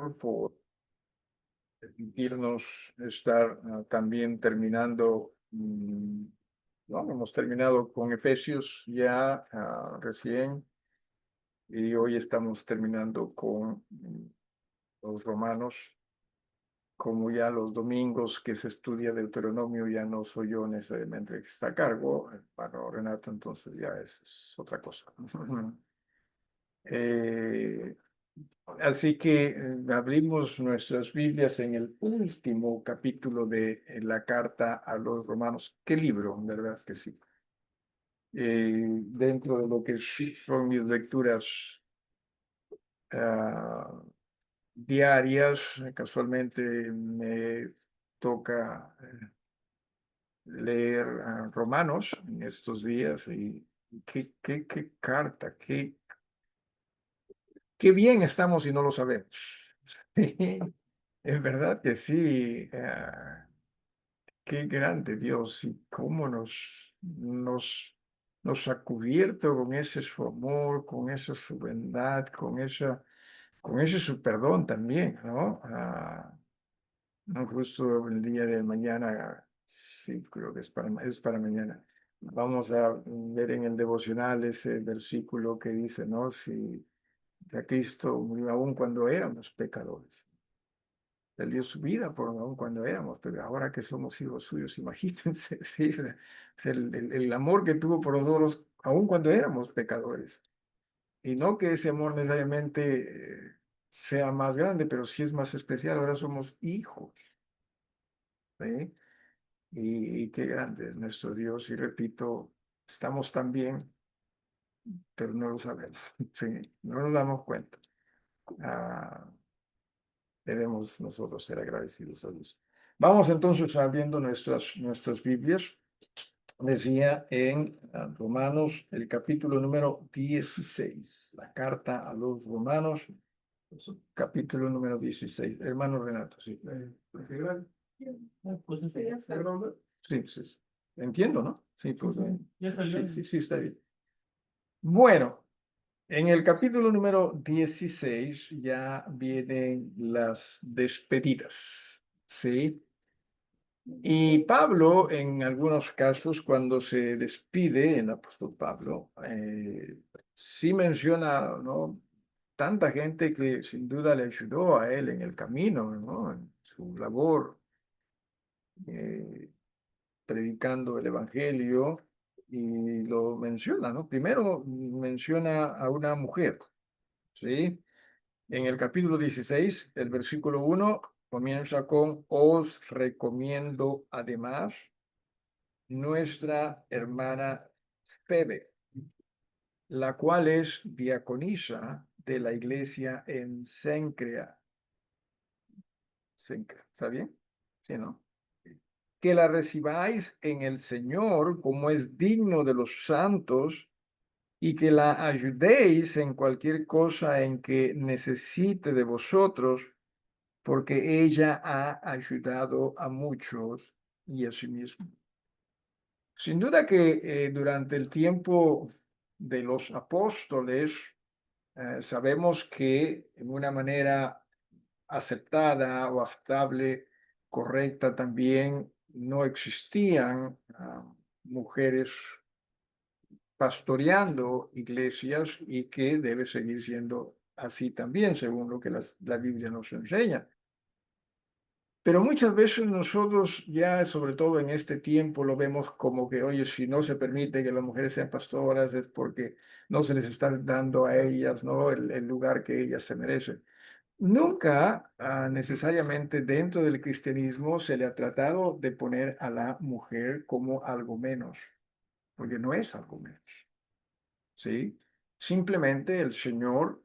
Señor por permitirnos estar también terminando. No, hemos terminado con Efesios ya recién y hoy estamos terminando con los Romanos. Como ya los domingos que se estudia Deuteronomio, ya no soy yo necesariamente el que está a cargo, para Renato, entonces ya es otra cosa. Eh, Así que abrimos nuestras Biblias en el último capítulo de la carta a los Romanos. ¿Qué libro? ¿Verdad que sí? Dentro de lo que son mis lecturas ah, diarias, casualmente me toca leer Romanos en estos días y qué carta, qué bien estamos y no lo sabemos. Es verdad que sí. Qué grande Dios y cómo nos ha cubierto con ese su amor, con esa su bondad, con ese su perdón también, ¿no? No, justo el día de mañana, sí, creo que es para mañana. Vamos a ver en el devocional ese versículo que dice, ¿no? Si a Cristo murió aún cuando éramos pecadores. Él dio su vida por aún cuando éramos, pero ahora que somos hijos suyos, imagínense, sí, el amor que tuvo por nosotros aún cuando éramos pecadores. Y no que ese amor necesariamente sea más grande, pero sí es más especial, ahora somos hijos, ¿sí? Y qué grande es nuestro Dios. Y repito, estamos tan bien, pero no lo sabemos, ¿sí? No nos damos cuenta. Ah, Debemos nosotros ser agradecidos a Dios. Vamos entonces abriendo nuestras Biblias. Decía en Romanos, el capítulo número 16, la carta a los Romanos, capítulo número 16. Hermano Renato, sí. Sí, sí, sí. Entiendo, ¿no? Sí, pues, sí, sí, sí, está bien. Bueno, en el capítulo número 16 ya vienen las despedidas, ¿sí? Y Pablo, en algunos casos, cuando se despide, el apóstol Pablo, sí menciona, ¿no? Tanta gente que sin duda le ayudó a él en el camino, ¿no? En su labor, eh, predicando el evangelio, y lo menciona, ¿no? Primero menciona a una mujer, ¿sí? En el capítulo 16, el versículo 1 comienza con: os recomiendo además nuestra hermana Febe, la cual es diaconisa de la iglesia en Cencrea. Cencrea, ¿está bien? Sí, ¿no? Que la recibáis en el Señor como es digno de los santos y que la ayudéis en cualquier cosa en que necesite de vosotros, porque ella ha ayudado a muchos y a sí misma. Sin duda que durante el tiempo de los apóstoles, sabemos que en una manera aceptada o aceptable, correcta también, no existían mujeres pastoreando iglesias y que debe seguir siendo así también, según lo que la Biblia nos enseña. Pero muchas veces nosotros ya, sobre todo en este tiempo, lo vemos como que, oye, si no se permite que las mujeres sean pastoras es porque no se les está dando a ellas, ¿no? El lugar que ellas se merecen. Nunca necesariamente dentro del cristianismo se le ha tratado de poner a la mujer como algo menos, porque no es algo menos, ¿sí? Simplemente el Señor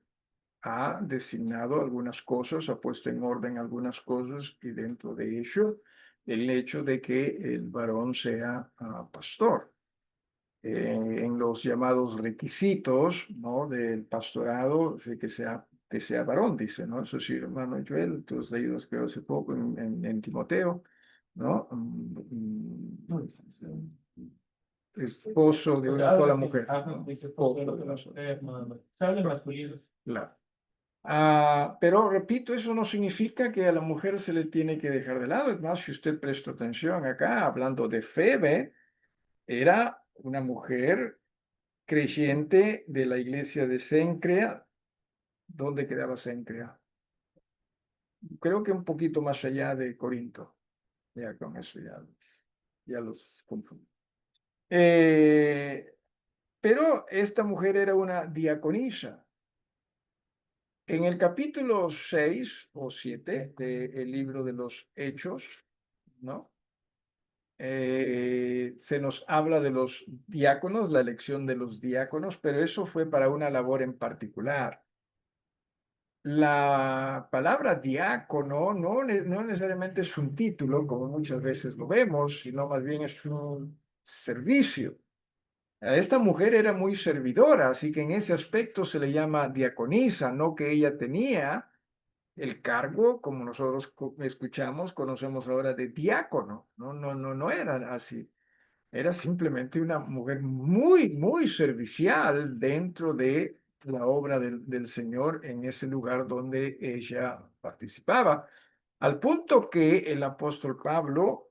ha designado algunas cosas, ha puesto en orden algunas cosas y dentro de ello el hecho de que el varón sea pastor. En los llamados requisitos, ¿no? Del pastorado, de que sea varón, dice, ¿no? Eso sí, hermano Joel, tú has leído, creo, hace poco en Timoteo, ¿no? Esposo de una sola mujer. ¿No? Esposo de una sola. Se habla masculino. Claro. Pero repito, eso no significa que a la mujer se le tiene que dejar de lado. Es más, si usted presta atención acá, hablando de Febe, era una mujer creyente de la iglesia de Cencrea. ¿Dónde quedaba Cencrea? Creo que un poquito más allá de Corinto. Ya con eso ya los confundo. Eh, pero esta mujer era una diaconisa. En el capítulo 6 o 7 del libro de los Hechos, ¿no? Se nos habla de los diáconos, la elección de los diáconos, pero eso fue para una labor en particular. La palabra diácono no necesariamente es un título, como muchas veces lo vemos, sino más bien es un servicio. Esta mujer era muy servidora, así que en ese aspecto se le llama diaconisa, no que ella tenía el cargo, como nosotros escuchamos, conocemos ahora de diácono. No era así. Era simplemente una mujer muy servicial dentro de la obra del Señor en ese lugar donde ella participaba. Al punto que el apóstol Pablo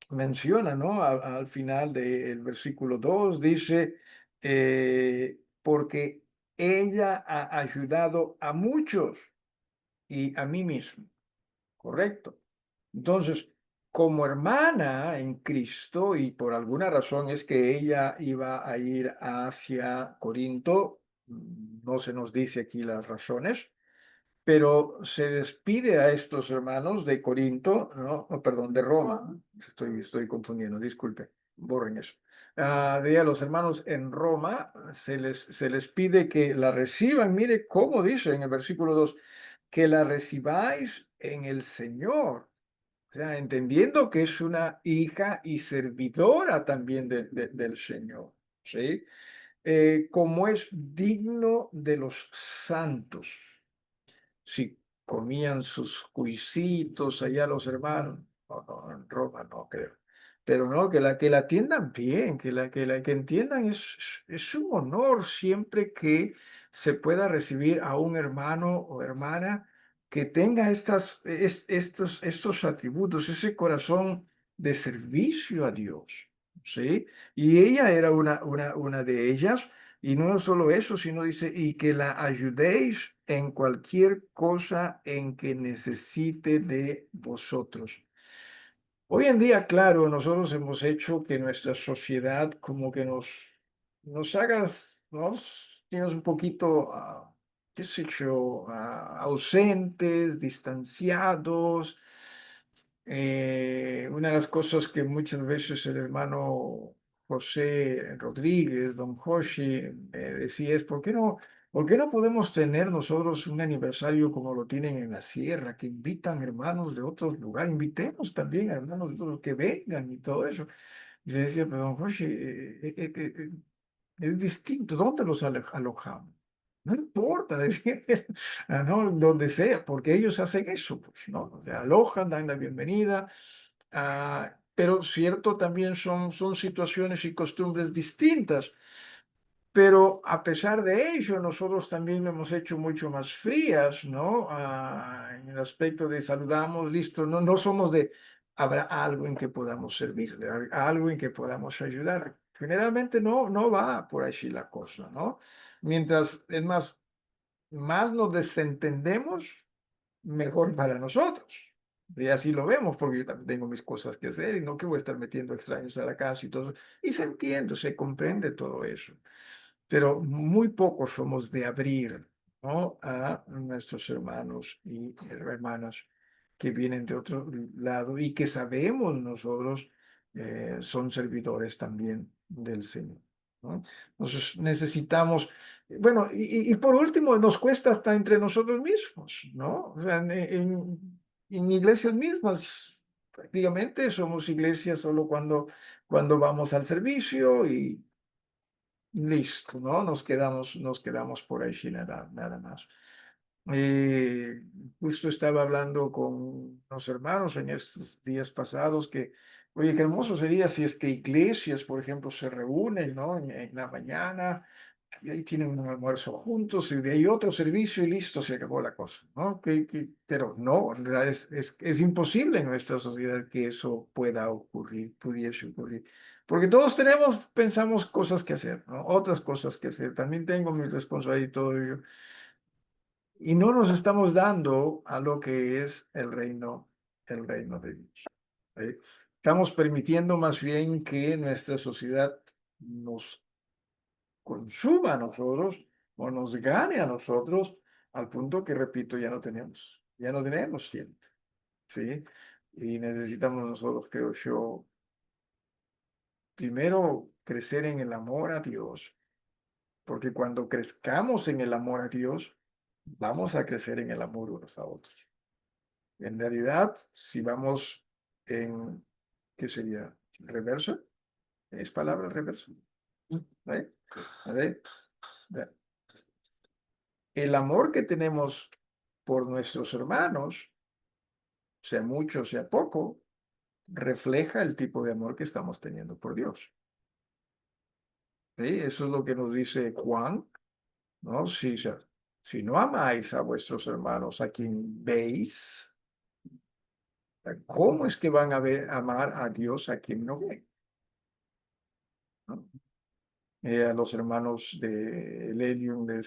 menciona, ¿no? Al final del versículo 2 dice, porque ella ha ayudado a muchos y a mí mismo. Correcto. Entonces, como hermana en Cristo, y por alguna razón es que ella iba a ir hacia Corinto, no se nos dice aquí las razones, pero se despide a estos hermanos de Corinto, no, oh, perdón, de Roma, estoy confundiendo, disculpe, borren eso. De a los hermanos en Roma se les pide que la reciban, mire cómo dice en el versículo 2 que la recibáis en el Señor. O sea, entendiendo que es una hija y servidora también del Señor, ¿sí? Como es digno de los santos. Si comían sus cuisitos allá los hermanos, no, en Roma no creo. Pero no, que la atiendan bien, que entiendan es un honor siempre que se pueda recibir a un hermano o hermana que tenga estos atributos, ese corazón de servicio a Dios, ¿sí? Y ella era una de ellas. Y no solo eso, sino dice, y que la ayudéis en cualquier cosa en que necesite de vosotros. Hoy en día, claro, nosotros hemos hecho que nuestra sociedad como que nos haga, tienes un poquito, qué sé yo, ausentes, distanciados. Una de las cosas que muchas veces el hermano José Rodríguez, don Joshi, me decía es, ¿por qué no podemos tener nosotros un aniversario como lo tienen en la sierra, que invitan hermanos de otros lugares? Invitemos también a hermanos de otros que vengan y todo eso. Y le decía, pero don Joshi, es distinto. ¿Dónde los alojamos? No importa, decía él, ¿no? Donde sea, porque ellos hacen eso, pues, ¿no? Se alojan, dan la bienvenida, pero cierto, también son situaciones y costumbres distintas. Pero a pesar de ello, nosotros también lo hemos hecho mucho más frías, ¿no? En el aspecto de saludamos, listo, no somos de, habrá algo en que podamos servirle, algo en que podamos ayudar. Generalmente no va por allí la cosa, ¿no? Mientras, es más nos desentendemos, mejor para nosotros. Y así lo vemos, porque yo también tengo mis cosas que hacer y no que voy a estar metiendo extraños a la casa y todo. Y se entiende, se comprende todo eso. Pero muy pocos somos de abrir, ¿no? A nuestros hermanos y hermanas que vienen de otro lado y que sabemos nosotros son servidores también del Señor, ¿no? Entonces necesitamos, bueno, y por último, nos cuesta hasta entre nosotros mismos, ¿no? O sea, en iglesias mismas, prácticamente somos iglesias solo cuando vamos al servicio y listo, ¿no? Nos quedamos por ahí sin nada más. Eh, Justo estaba hablando con los hermanos en estos días pasados que, oye, qué hermoso sería si es que iglesias, por ejemplo, se reúnen, ¿no? En la mañana, y ahí tienen un almuerzo juntos y de ahí otro servicio y listo, se acabó la cosa, ¿no? Pero no, en realidad es imposible en nuestra sociedad que eso pueda ocurrir, pudiese ocurrir. Porque todos pensamos cosas que hacer, ¿no? Otras cosas que hacer. También tengo mi responsabilidad y todo ello. Y no nos estamos dando a lo que es el reino de Dios. ¿Sí? Estamos permitiendo más bien que nuestra sociedad nos consuma a nosotros o nos gane a nosotros al punto que, repito, ya no tenemos tiempo, ¿sí? Y necesitamos nosotros, creo yo, primero crecer en el amor a Dios, porque cuando crezcamos en el amor a Dios, vamos a crecer en el amor unos a otros. En realidad, si vamos en, ¿qué sería? ¿Reverso? ¿Es palabra reverso? ¿Eh? A ver, el amor que tenemos por nuestros hermanos, sea mucho, sea poco, refleja el tipo de amor que estamos teniendo por Dios. ¿Sí? Eso es lo que nos dice Juan, ¿no? Si no amáis a vuestros hermanos a quien veis, ¿cómo es que van a amar a Dios a quien no ven? ¿No? A los hermanos de Lelium en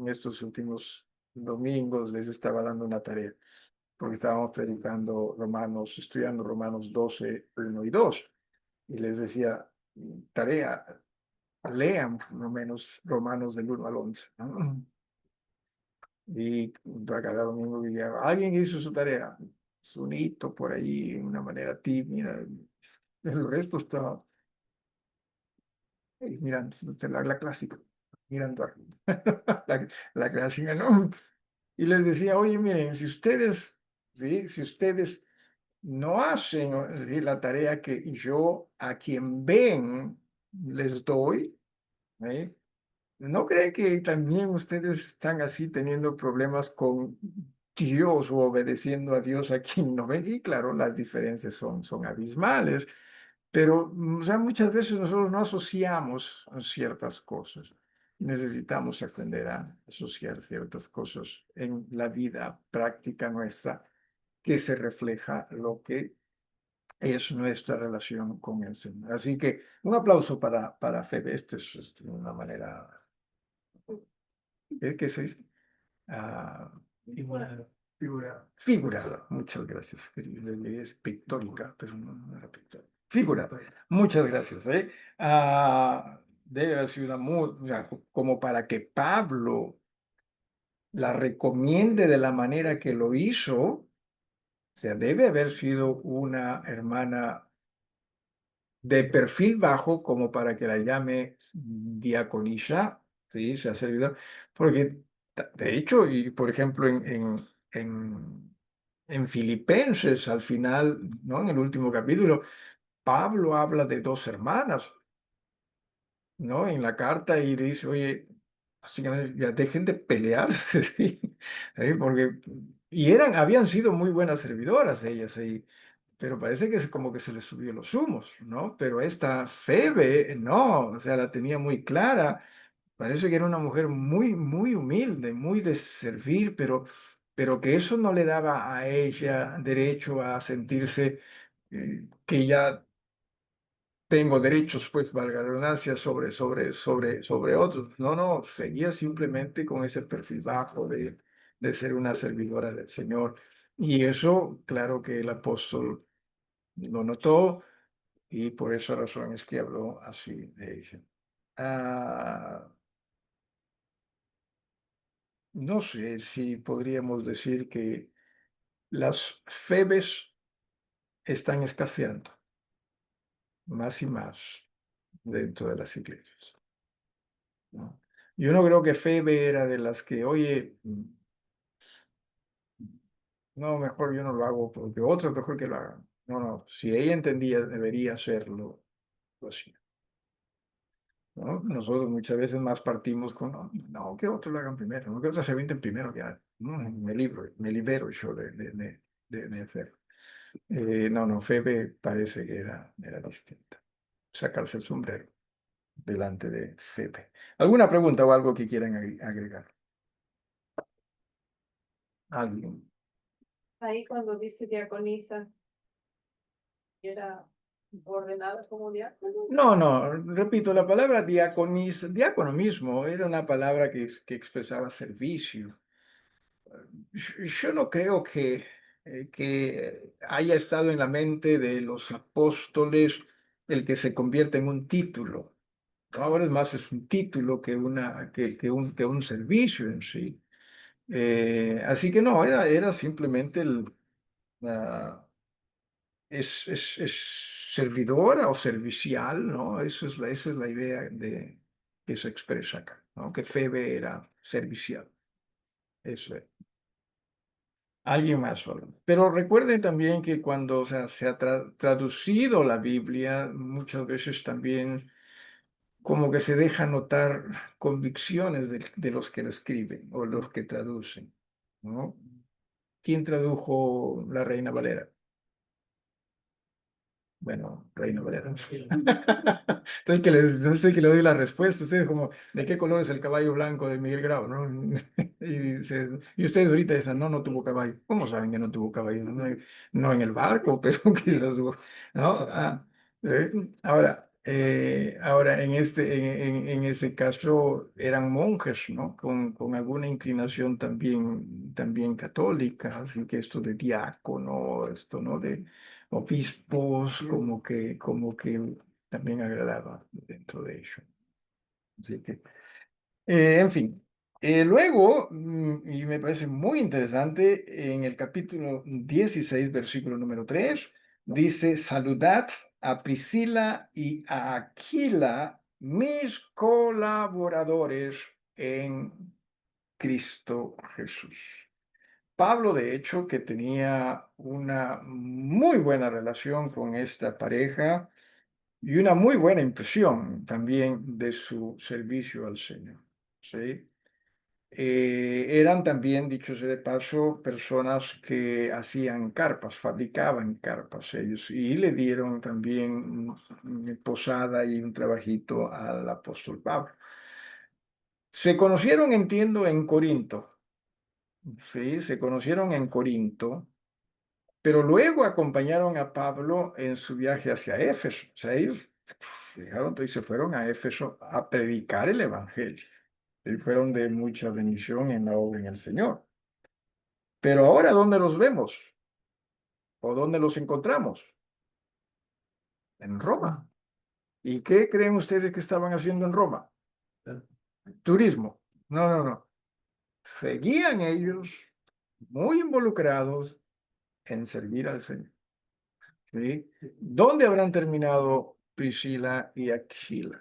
estos últimos domingos les estaba dando una tarea, porque estábamos predicando Romanos, estudiando Romanos 12, 1 y 2. Y les decía, tarea, lean por lo menos Romanos del 1 al 11, ¿no? Y cada domingo diría, alguien hizo su tarea, su hito por ahí, de una manera tímida. El resto está mirando, la clásica, mirando la clásica, ¿no? Y les decía, oye, miren, si ustedes, ¿sí? Si ustedes no hacen, ¿sí? La tarea que yo a quien ven les doy, ¿sí? ¿No cree que también ustedes están así teniendo problemas con Dios o obedeciendo a Dios a quien no ven? Y claro, las diferencias son abismales, pero o sea, muchas veces nosotros no asociamos ciertas cosas. Necesitamos aprender a asociar ciertas cosas en la vida práctica nuestra que se refleja lo que es nuestra relación con el Señor. Así que un aplauso para Febe. Esta es una manera, ¿qué se dice? Ah, figurada. Muchas gracias. Es pictórica, pero no era pictórica. Figurada. Muchas gracias. Debe haber sido o sea, como para que Pablo la recomiende de la manera que lo hizo, o sea, debe haber sido una hermana de perfil bajo como para que la llame diaconisa, ¿sí? Sea servidor, porque de hecho, y por ejemplo, en Filipenses, al final, ¿no? En el último capítulo, Pablo habla de dos hermanas, ¿no? En la carta y dice, oye, básicamente, ya dejen de pelearse, ¿sí? Porque, habían sido muy buenas servidoras ellas, pero parece que es como que se le subió los humos, ¿no? Pero esta Febe, no, o sea, la tenía muy clara. Parece que era una mujer muy, muy humilde, muy de servir, pero que eso no le daba a ella derecho a sentirse que ya tengo derechos, pues, valga la redundancia, sobre otros. No, no, seguía simplemente con ese perfil bajo de ser una servidora del Señor. Y eso, claro que el apóstol lo notó y por esa razón es que habló así de ella. Ah, no sé si podríamos decir que las febes están escaseando más y más dentro de las iglesias, ¿no? Yo no creo que Febe era de las que, oye, no, mejor yo no lo hago porque otro es mejor que lo hagan. No, no, si ella entendía, debería hacerlo, lo hacía, ¿no? Nosotros muchas veces más partimos con, no, no, que otros lo hagan primero, no, que otros se avienten primero, ya, no, me libero yo de hacerlo. No, no, Febe parece que era distinta. Sacarse el sombrero. delante de Febe. ¿Alguna pregunta o algo que quieran agregar? ¿Alguien? Ahí cuando dice diaconisa, era ordenada como diácono. No, no, repito, la palabra diácono mismo era una palabra que expresaba servicio. Yo no creo que haya estado en la mente de los apóstoles el que se convierta en un título. Ahora es más es un título que un servicio en sí. Así que no, era simplemente la- es servidora o servicial, ¿no? Esa es la idea que se expresa acá, ¿no? Que Febe era servicial. Eso es. Alguien más solo. Pero recuerden también que cuando o sea, se ha traducido la Biblia, muchas veces también como que se deja notar convicciones de los que lo escriben o los que traducen, ¿no? ¿Quién tradujo la Reina Valera? Bueno, Reina Valera. Entonces que no sé que le doy la respuesta. Ustedes como, ¿de qué color es el caballo blanco de Miguel Grau? ¿No? Y ustedes ahorita dicen, no, no tuvo caballo. ¿Cómo saben que no tuvo caballo? No, no en el barco, pero que lo tuvo. ¿No? Eh, ahora en ese caso eran monjes, ¿no? Con alguna inclinación también católica, así que esto de diácono, esto, ¿no? De obispos, como que también agradaba dentro de ello. Así que, en fin. Luego, y me parece muy interesante, en el capítulo 16 versículo número 3 dice, saludad a Priscila y a Aquila, mis colaboradores en Cristo Jesús. Pablo, de hecho, que tenía una muy buena relación con esta pareja y una muy buena impresión también de su servicio al Señor. ¿Sí? Eran también, dicho sea de paso, personas que hacían carpas, fabricaban carpas ellos y le dieron también posada y un trabajito al apóstol Pablo. Se conocieron, entiendo, en Corinto. Sí, se conocieron en Corinto. Pero luego acompañaron a Pablo en su viaje hacia Éfeso. O sea, ellos dejaron todo y se fueron a Éfeso a predicar el Evangelio. Y fueron de mucha bendición en la obra en el Señor. Pero ahora, ¿dónde los vemos? ¿O dónde los encontramos? En Roma. ¿Y qué creen ustedes que estaban haciendo en Roma? Turismo. No, no, no. Seguían ellos muy involucrados en servir al Señor. ¿Sí? ¿Dónde habrán terminado Priscila y Aquila?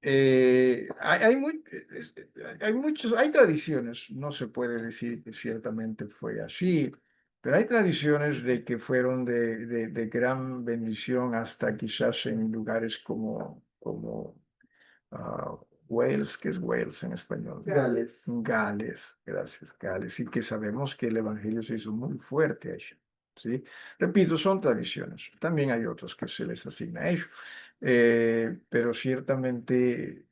Hay muchos, hay tradiciones, no se puede decir que ciertamente fue así, pero hay tradiciones de que fueron de gran bendición hasta quizás en lugares como ah, Wales, que es Wales en español. Gales. Gales, gracias, Gales, y que sabemos que el Evangelio se hizo muy fuerte allí, ¿sí? Repito, son tradiciones. También hay otros que se les asigna a ellos. Pero ciertamente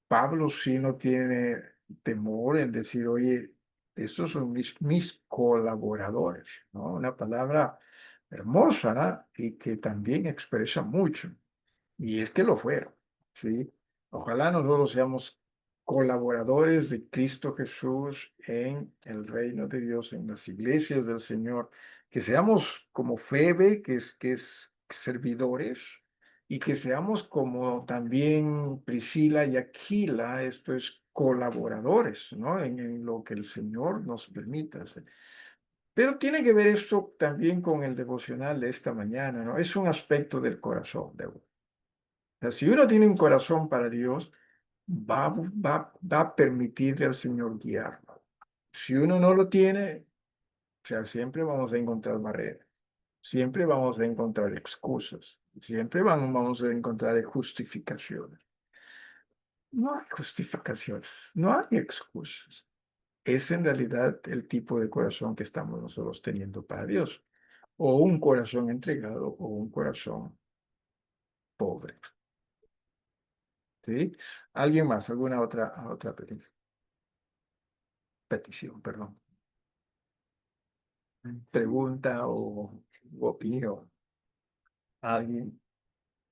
Pablo sí no tiene temor en decir, oye, estos son mis colaboradores, ¿no? Una palabra hermosa, ¿no? Y que también expresa mucho. Y es que lo fueron, ¿sí? Ojalá nosotros seamos colaboradores de Cristo Jesús en el reino de Dios, en las iglesias del Señor, que seamos como Febe, que es servidores, y que seamos como también Priscila y Aquila, esto es colaboradores, ¿no? En lo que el Señor nos permita hacer. Pero tiene que ver esto también con el devocional de esta mañana, ¿no? Es un aspecto del corazón de uno sea, si uno tiene un corazón para Dios, va a permitirle al Señor guiarlo. Si uno no lo tiene, o sea, siempre vamos a encontrar barreras, siempre vamos a encontrar excusas, siempre vamos a encontrar justificaciones. No hay justificaciones, no hay excusas. Es en realidad el tipo de corazón que estamos nosotros teniendo para Dios. O un corazón entregado o un corazón pobre. ¿Sí? ¿Alguien más? ¿Alguna otra petición, perdón? Pregunta o opinión. ¿Alguien?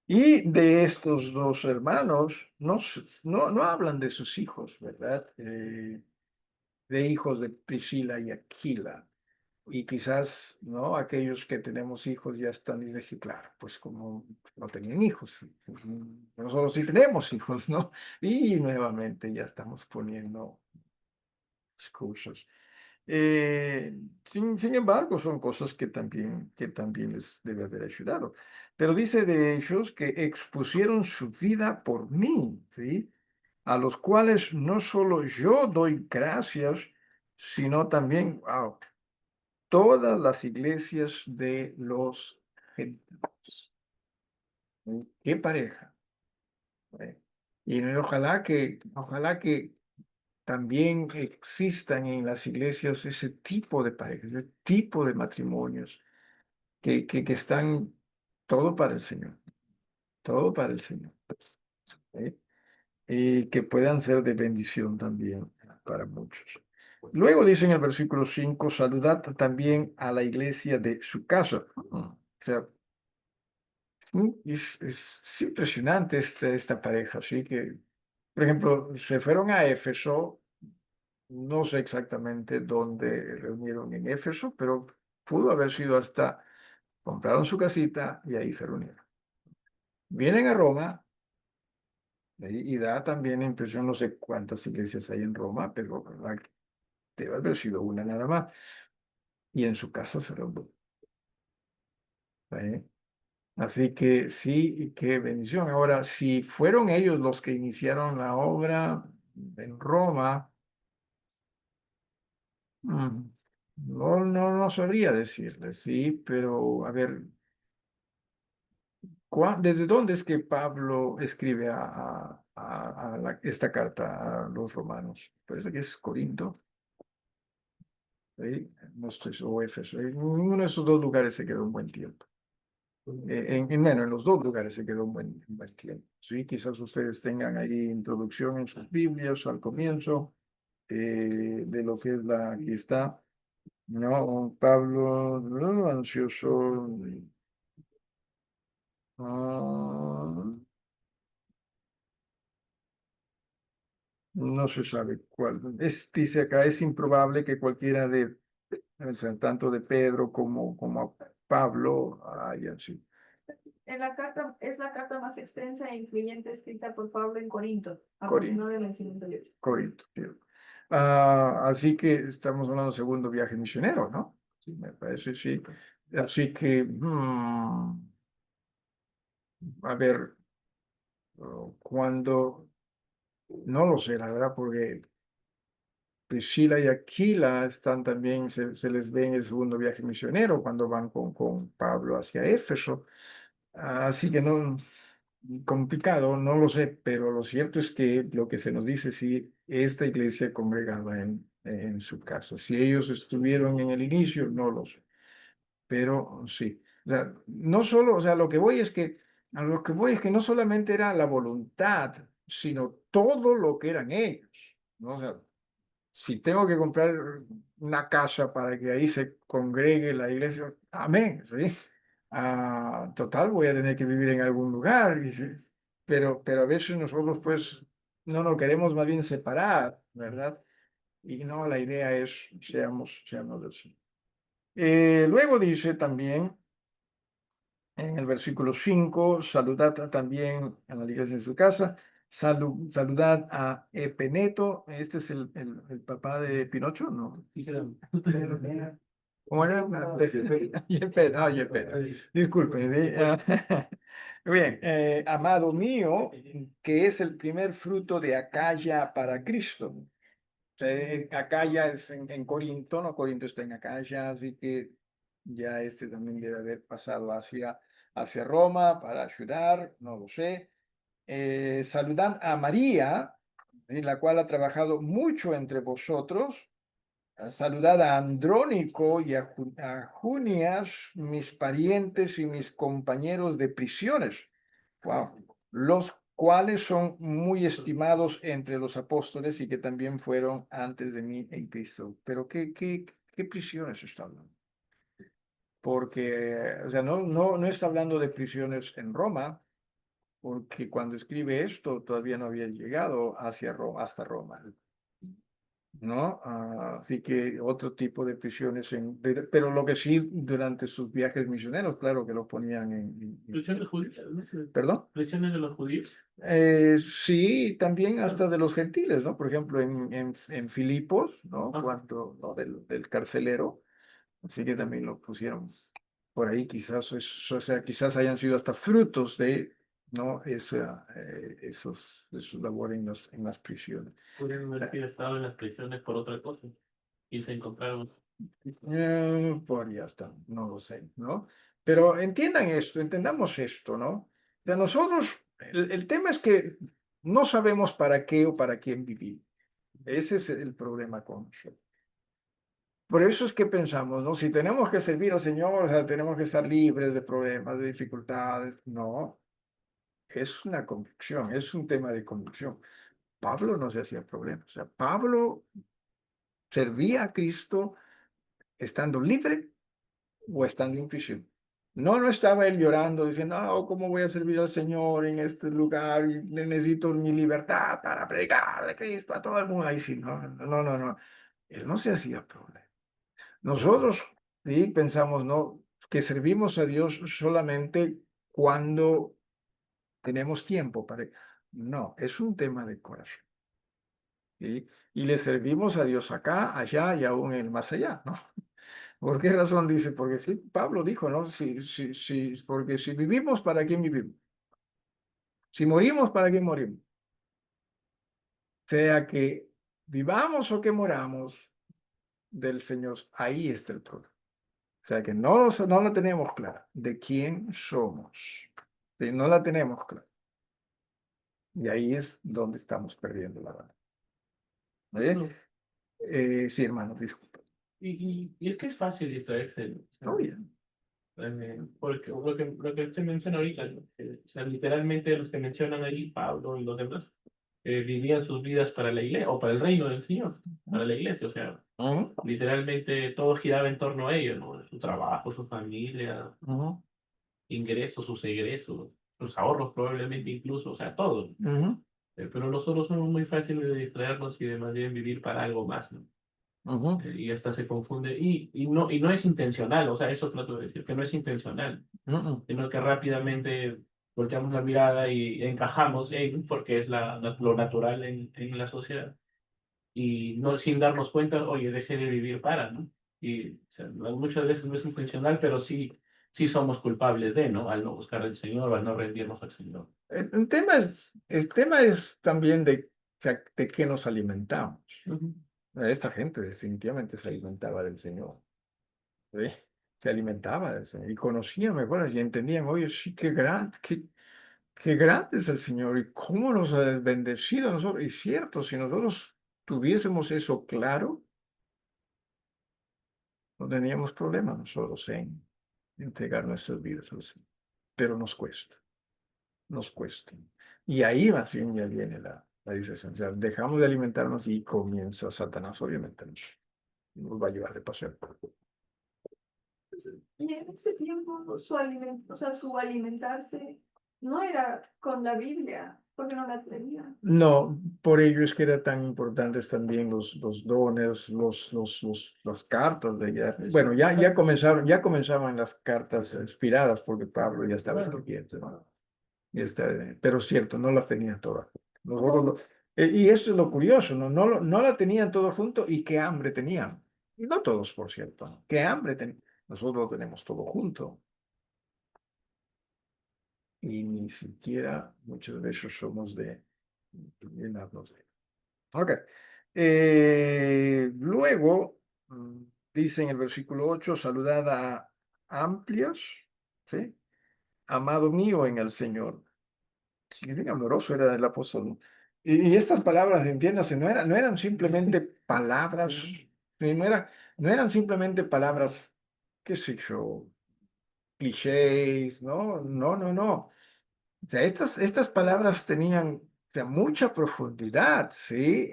Y de estos dos hermanos, no hablan de sus hijos, ¿verdad? De hijos de Priscila y Aquila. Y quizás, ¿no? Aquellos que tenemos hijos ya están y dije, claro, pues como no tenían hijos, nosotros sí tenemos hijos, ¿no? Y nuevamente ya estamos poniendo excusas. Sin embargo, son cosas que también les debe haber ayudado. Pero dice de ellos que expusieron su vida por mí, ¿sí? A los cuales no solo yo doy gracias, sino también, wow, todas las iglesias de los gentiles. ¿Sí? ¿Qué pareja? ¿Eh? Y ojalá que también existan en las iglesias ese tipo de parejas, ese tipo de matrimonios que están todo para el Señor, todo para el Señor. ¿Eh? Y que puedan ser de bendición también para muchos. Luego dice en el versículo 5, saludad también a la iglesia de su casa. O sea, es impresionante esta pareja, así que, por ejemplo, se fueron a Éfeso, no sé exactamente dónde reunieron en Éfeso, pero pudo haber sido hasta, compraron su casita y ahí se reunieron. Vienen a Roma y da también la impresión, no sé cuántas iglesias hay en Roma, pero ¿verdad? Debe haber sido una nada más. Y en su casa se reunió. ¿Eh? Así que sí, y qué bendición. Ahora, si fueron ellos los que iniciaron la obra en Roma, mm, no sabría decirles, sí, pero a ver, ¿desde dónde es que Pablo escribe esta carta a los romanos? Parece que es Corinto, ¿sí? No estoy, o Éfeso. En ninguno de esos dos lugares se quedó un buen tiempo. En los dos lugares se quedó un buen tiempo. Sí, quizás ustedes tengan ahí introducción en sus Biblias al comienzo de lo que es aquí está, ¿no? Pablo, ¿no? Ansioso, ah, no se sabe cuál. Dice acá, es improbable que cualquiera o sea, tanto de Pedro como a Pablo hayan sido. En la carta, es la carta más extensa e influyente escrita por Pablo en Corinto, Corinto. no del vencimiento de Dios. Corinto, sí. Así que estamos hablando de segundo viaje misionero, ¿no? Sí, me parece, sí. Así que, a ver, cuando, no lo sé, la verdad, porque Priscila y Aquila están también, se les ve en el segundo viaje misionero cuando van con Pablo hacia Éfeso. Así que no, complicado, no lo sé, pero lo cierto es que lo que se nos dice, si esta iglesia congregaba en su casa, si ellos estuvieron en el inicio, no lo sé, pero sí. O sea, no solo, o sea, a lo que voy es que no solamente era la voluntad, sino todo lo que eran ellos, ¿no? O sea, si tengo que comprar una casa para que ahí se congregue la iglesia, amén, ¿sí? Total, voy a tener que vivir en algún lugar, pero a veces nosotros pues no nos queremos más bien separar, ¿verdad? Y no, la idea es seamos así. Luego dice también en el versículo 5, saludad también a la iglesia en su casa, saludad a Epeneto, este es el papá de Pinocho, ¿no? Sí, ¿cómo era? Yepeto, Yepeto. Disculpen. ¿Sí? Bien, amado mío, que es el primer fruto de Acaya para Cristo. Acaya es en Corinto, no, Corinto está en Acaya, así que ya este también debe haber pasado hacia Roma para ayudar, no lo sé. Saludad a María, en la cual ha trabajado mucho entre vosotros. Saludad a Andrónico y a Junias, mis parientes y mis compañeros de prisiones. Wow. Los cuáles son muy estimados entre los apóstoles y que también fueron antes de mí en Cristo. Pero ¿qué prisiones está hablando? Porque, o sea, no está hablando de prisiones en Roma, porque cuando escribe esto todavía no había llegado hacia Roma, hasta Roma. ¿No? Así que otro tipo de prisiones, pero lo que sí durante sus viajes misioneros, claro que lo ponían Prisiones judías, ¿no? ¿Perdón? Prisiones de los judíos. Sí, también hasta de los gentiles, ¿no? Por ejemplo, en Filipos, ¿no? Ah, Cuando, ¿no? Del carcelero, así que también lo pusieron por ahí, quizás, o sea, quizás hayan sido hasta frutos de, ¿no? Esos labores en las prisiones. pudieron haber sido estado en las prisiones por otra cosa y se encontraron. Por ya está, no lo sé, ¿no? Pero entiendan esto, entendamos esto, ¿no? De nosotros, el tema es que no sabemos para qué o para quién vivir. Ese es el problema con nosotros. Por eso es que pensamos, ¿no? Si tenemos que servir al Señor, o sea, tenemos que estar libres de problemas, de dificultades. No, es una convicción, es un tema de convicción. Pablo no se hacía problemas. O sea, Pablo servía a Cristo estando libre o estando en prisión. No estaba él llorando, diciendo, ¿cómo voy a servir al Señor en este lugar? Y necesito mi libertad para predicar de Cristo a todo el mundo. Ahí sí, no. Él no se hacía problema. Nosotros sí pensamos, ¿no? Que servimos a Dios solamente cuando tenemos tiempo para... No, es un tema de corazón. ¿Sí? Y le servimos a Dios acá, allá y aún en el más allá, ¿no? ¿Por qué razón dice? Porque sí, Pablo dijo, ¿no? Porque si vivimos, ¿para quién vivimos? Si morimos, ¿para quién morimos? Sea que vivamos o que moramos del Señor, ahí está el problema. O sea que no la tenemos clara de quién somos. ¿Sí? No la tenemos clara. Y ahí es donde estamos perdiendo la verdad. ¿Eh? No, Sí, hermano, disculpa. y es que es fácil distraerse, ¿no? Oh, yeah. Porque lo que usted menciona ahorita, ¿no? O sea, literalmente los que mencionan ahí, Pablo y los demás, vivían sus vidas para la iglesia o para el reino del Señor, para la iglesia, o sea, Ujú, literalmente todo giraba en torno a ellos, ¿no? Su trabajo, su familia, ujú, ingresos, sus egresos, sus ahorros probablemente incluso, o sea, todo. ujú, Pero nosotros somos muy fáciles de distraernos y de más bien vivir para algo más, ¿no? ujú, Y hasta se confunde, y no es intencional, o sea, eso trato de decir, que no es intencional, ujú, sino que rápidamente volteamos la mirada y encajamos porque es lo natural en la sociedad, y no sin darnos cuenta, oye, dejé de vivir para, ¿no? Y o sea, muchas veces no es intencional, pero sí somos culpables de, ¿no? Al no buscar al Señor, al no rendirnos al Señor. El tema es también o sea, de qué nos alimentamos. Ujú. Esta gente definitivamente se alimentaba del Señor. ¿Sí? Se alimentaba del Señor y conocía mejor y entendían, oye, sí, qué grande es el Señor y cómo nos ha bendecido a nosotros. Y cierto, si nosotros tuviésemos eso claro, no teníamos problema nosotros en entregar nuestras vidas al Señor. Pero nos cuesta. Y ahí más bien ya viene la distracción. O sea, dejamos de alimentarnos y comienza Satanás, obviamente, nos va a llevar de paseo. Y en ese tiempo o sea, su alimentarse no era con la Biblia, porque no la tenía. No, por ello es que eran tan importantes también los dones, las cartas de ya. Bueno, ya comenzaban las cartas inspiradas porque Pablo ya estaba escribiendo, ¿no? Pero cierto, no las tenían todas. Nosotros y esto es lo curioso, ¿no? No la tenían todo junto y qué hambre tenían. No todos, por cierto, ¿no? Qué hambre tenían. Nosotros lo tenemos todo junto y ni siquiera muchas veces somos de llenarnos de. Ok. Luego, dice en el versículo 8, saludad a Amplias, ¿sí? Amado mío en el Señor. Significa amoroso era el apóstol. Y estas palabras, entiéndase, no eran simplemente palabras, no eran simplemente palabras, qué sé yo, clichés, no. O sea, estas palabras tenían, o sea, mucha profundidad, ¿sí?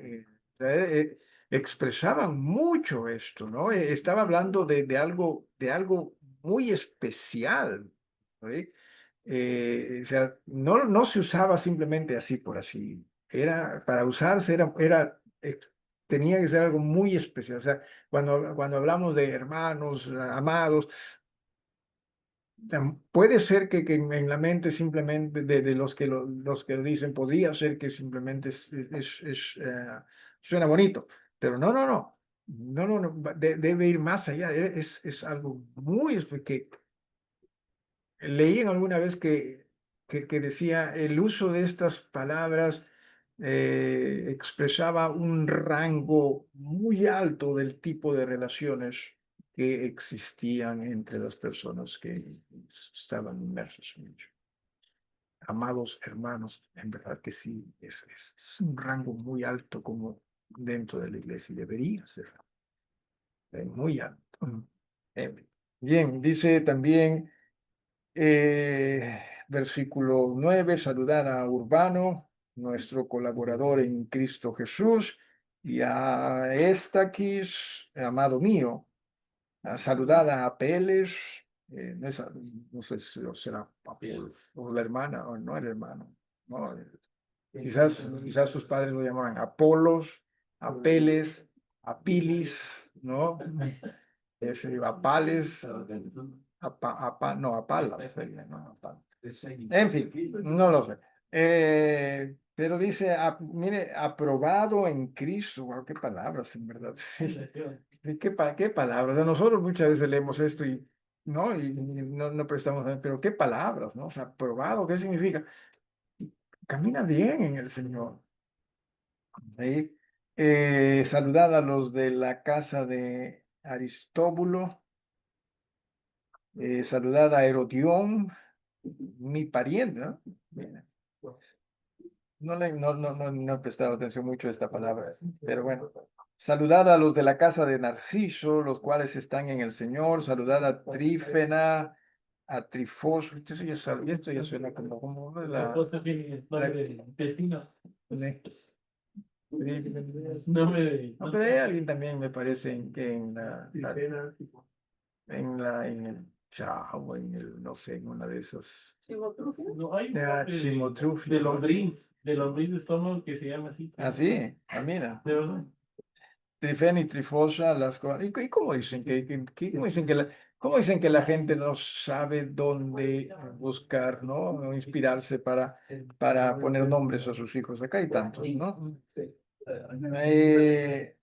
O sea, expresaban mucho esto, ¿no? Estaba hablando de algo muy especial, ¿sí? O sea, no se usaba simplemente así por así. Para usarse, tenía que ser algo muy especial. O sea, cuando hablamos de hermanos, amados, puede ser que en la mente simplemente de los que lo dicen, podría ser que simplemente suena bonito, pero no, debe ir más allá, es algo muy que leí en alguna vez que decía el uso de estas palabras expresaba un rango muy alto del tipo de relaciones que existían entre las personas que estaban inmersas en ello. Amados hermanos, en verdad que sí, es un rango muy alto como dentro de la iglesia y debería ser muy alto. Bien, dice también versículo 9, saludar a Urbano, nuestro colaborador en Cristo Jesús, y a Estaquis, amado mío. Saludar a Apeles, no sé si será Apeles, o la hermana, o no el hermano. ¿No? Quizás sus padres lo llamaban Apolos, Apeles, Apilis, ¿no? Apales, no, Apalas, no, Apalas. En fin, no lo sé. Pero dice, mire, aprobado en Cristo. Wow, qué palabras, en verdad. Sí. ¿Qué palabras? Nosotros muchas veces leemos esto y no prestamos, pero qué palabras, ¿no? O sea, aprobado, ¿qué significa? Camina bien en el Señor. ¿Sí? Saludad a los de la casa de Aristóbulo. Saludad a Herodión, mi pariente, ¿no? Mira, no he prestado atención mucho a esta palabra, pero bueno. Saludad a los de la casa de Narciso, los cuales están en el Señor. Saludad a Trífena, a Trifoso. Esto ya suena como La cosa que nombre de destino. Sí. Nombre de. No, pero hay alguien también, me parece, que en el Chavo, no sé, en una de esas. No, hay un nombre Chimotrufio. de lombriz de estómago que se llama así. Ah, sí, mira. De verdad. Trifena y trifosa, las cosas. ¿Y cómo dicen cómo dicen que la gente no sabe dónde buscar, ¿no? O inspirarse para poner nombres a sus hijos? Acá hay tantos, ¿no? Eh,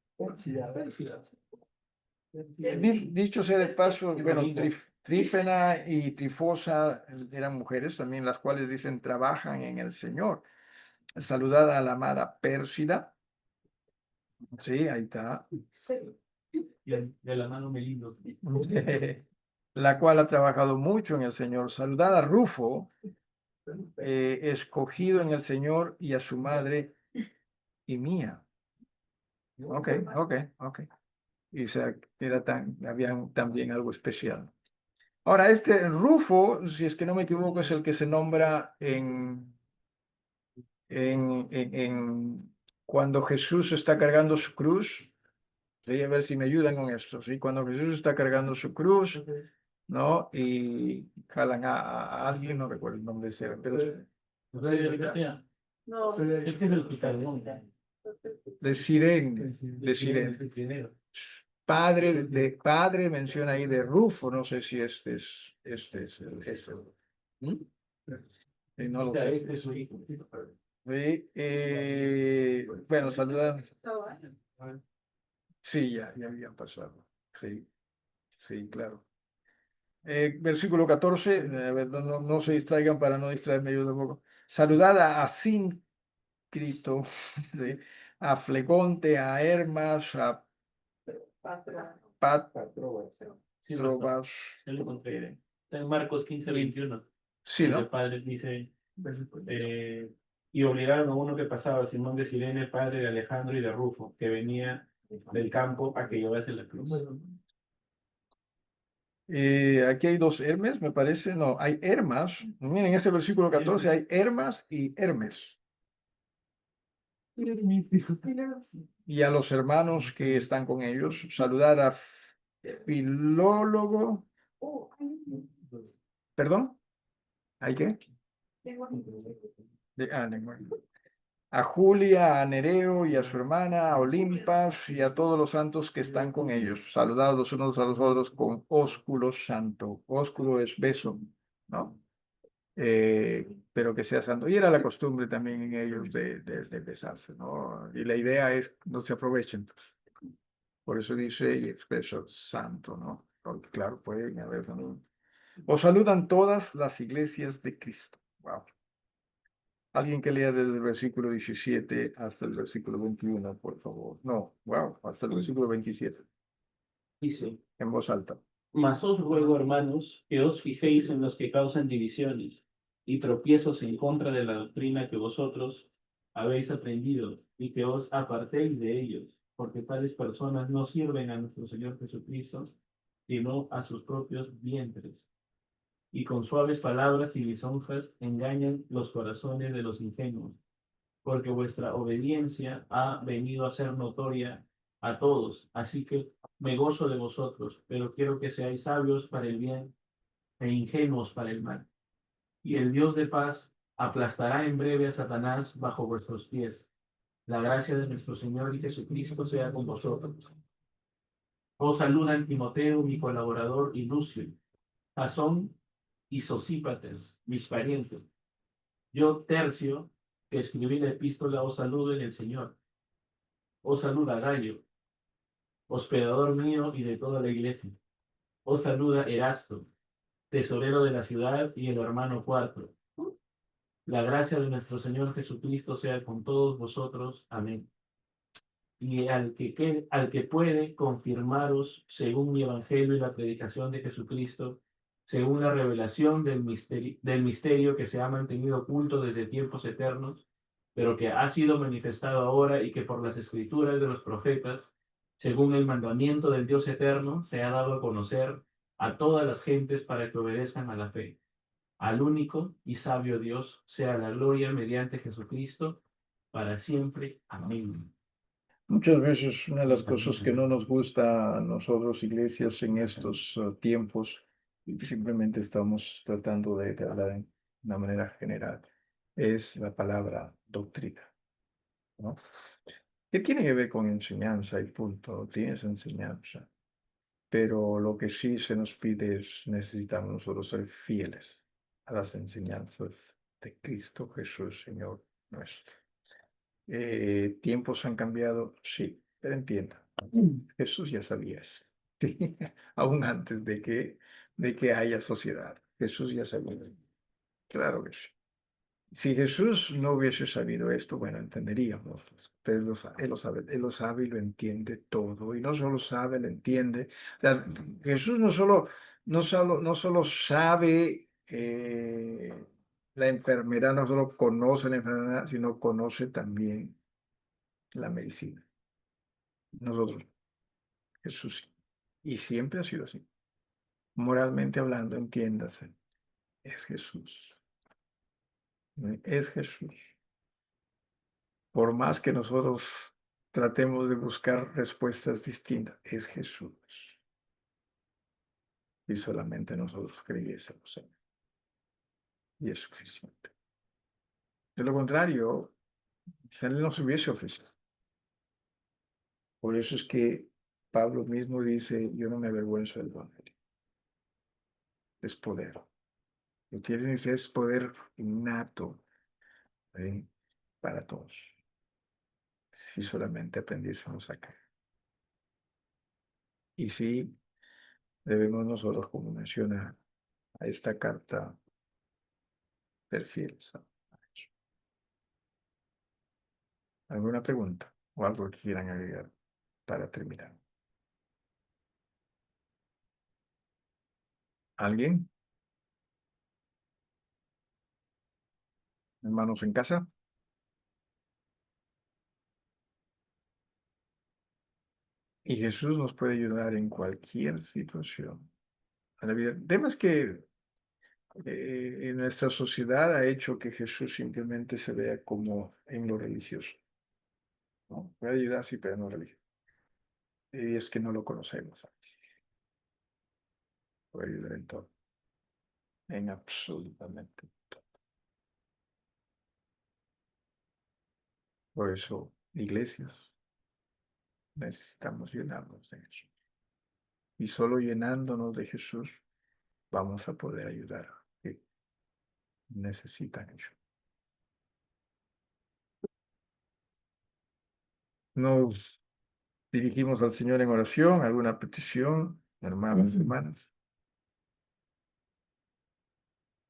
dicho sea de paso, bueno, Trífena y Trifosa eran mujeres también, las cuales dicen trabajan en el Señor. Saludad a la amada Pérsida. Sí, ahí está. De la mano Melindo. La cual ha trabajado mucho en el Señor. Saludad a Rufo, escogido en el Señor, y a su madre y mía. Ok. Y había también algo especial. Ahora, este Rufo, si es que no me equivoco, es el que se nombra cuando Jesús está cargando su cruz. Sí, a ver si me ayudan con esto. ¿Sí? Cuando Jesús está cargando su cruz, ¿no? Y jalan a alguien, no recuerdo el nombre de ese, pero No, es que es el pizarrón. de Sirene. Padre menciona ahí de Rufo, no sé si este es ¿Mm? No lo sé. Este es su hijo. Sí, bueno, saludan. Sí, ya habían pasado. Sí, claro. Versículo 14, a ver, no se distraigan para no distraerme yo tampoco. Saludad a Asíncrito, ¿sí? A Flegonte, a Hermas, a Patrobas. Sí, lo encontré. Está en Marcos 15:21. Sí, El ¿no? padre dice, y obligaron a uno que pasaba, Simón de Cirene, padre de Alejandro y de Rufo, que venía del campo a que llevase la cruz. Aquí hay dos Hermes, me parece. No, hay Hermas. Miren, en este versículo 14 hay Hermas y Hermes. Y a los hermanos que están con ellos, saludar a Filólogo. ¿Perdón? ¿Hay qué? Lengua. A Julia, a Nereo y a su hermana, a Olimpas y a todos los santos que están con ellos. Saludados los unos a los otros con ósculo santo. Ósculo es beso, ¿no? Pero que sea santo. Y era la costumbre también en ellos de besarse, ¿no? Y la idea es no se aprovechen, pues. Por eso dice y expreso santo, ¿no? Porque claro, pueden haber también. Os saludan todas las iglesias de Cristo. Wow. Alguien que lea desde el versículo 17 hasta el versículo 21, por favor. No, wow, hasta el versículo 27, Dice, en voz alta. mas os ruego, hermanos, que os fijéis en los que causan divisiones y tropiezos en contra de la doctrina que vosotros habéis aprendido y que os apartéis de ellos, porque tales personas no sirven a nuestro Señor Jesucristo, sino a sus propios vientres. Y con suaves palabras y lisonjas engañan los corazones de los ingenuos, porque vuestra obediencia ha venido a ser notoria a todos, así que me gozo de vosotros, pero quiero que seáis sabios para el bien e ingenuos para el mal. Y el Dios de paz aplastará en breve a Satanás bajo vuestros pies. La gracia de nuestro Señor y Jesucristo sea con vosotros. Os saludan Timoteo, mi colaborador, y Lucio, Jasón y Sosípater, mis parientes. Yo, Tercio, que escribí la epístola, os saludo en el Señor. Os saluda Gallo, hospedador mío y de toda la iglesia. Os saluda Erasto, tesorero de la ciudad y el hermano Cuarto. La gracia de nuestro Señor Jesucristo sea con todos vosotros. Amén. Y al que puede confirmaros según mi evangelio y la predicación de Jesucristo, según la revelación del misterio que se ha mantenido oculto desde tiempos eternos, pero que ha sido manifestado ahora y que por las escrituras de los profetas, según el mandamiento del Dios eterno, se ha dado a conocer a todas las gentes para que obedezcan a la fe. Al único y sabio Dios sea la gloria mediante Jesucristo para siempre. Amén. Muchas veces una de las cosas que no nos gusta a nosotros, iglesias, en estos tiempos, y simplemente estamos tratando de hablar de una manera general, es la palabra doctrina, ¿no? Que tiene que ver con enseñanza y punto, tienes enseñanza, pero lo que sí se nos pide es, necesitamos nosotros ser fieles a las enseñanzas de Cristo Jesús, Señor nuestro. Tiempos han cambiado, sí, pero entienda, Jesús ya sabía esto, ¿sí? Aún antes de que haya sociedad, Jesús ya sabía, claro que sí. Si Jesús no hubiese sabido esto, bueno, entenderíamos, pero él lo sabe y lo entiende todo, y no solo sabe, lo entiende. O sea, Jesús no solo sabe la enfermedad, no solo conoce la enfermedad, sino conoce también la medicina. Nosotros, Jesús, sí. Y siempre ha sido así. Moralmente hablando, entiéndase, es Jesús. Es Jesús. Por más que nosotros tratemos de buscar respuestas distintas, es Jesús. Y solamente nosotros creyésemos en él. Y es suficiente. De lo contrario, él no se hubiese ofrecido. Por eso es que Pablo mismo dice, yo no me avergüenzo del evangelio. Es poder. Lo que tienes es poder innato, ¿sí? Para todos. Si solamente aprendiésemos acá. Y sí, debemos nosotros, como menciona a esta carta, ser fieles. ¿Alguna pregunta o algo que quieran agregar para terminar? ¿Alguien? ¿Hermanos en casa? Y Jesús nos puede ayudar en cualquier situación. a la vida. El tema es que en nuestra sociedad ha hecho que Jesús simplemente se vea como en lo religioso, ¿no? Puede ayudar, sí, pero no religioso. Y es que no lo conocemos. Puede ayudar en todo, en absolutamente todo. Por eso, iglesias, necesitamos llenarnos de Jesús. Y solo llenándonos de Jesús vamos a poder ayudar a los que necesitan Jesús. Nos dirigimos al Señor en oración, alguna petición, hermanos, hermanas.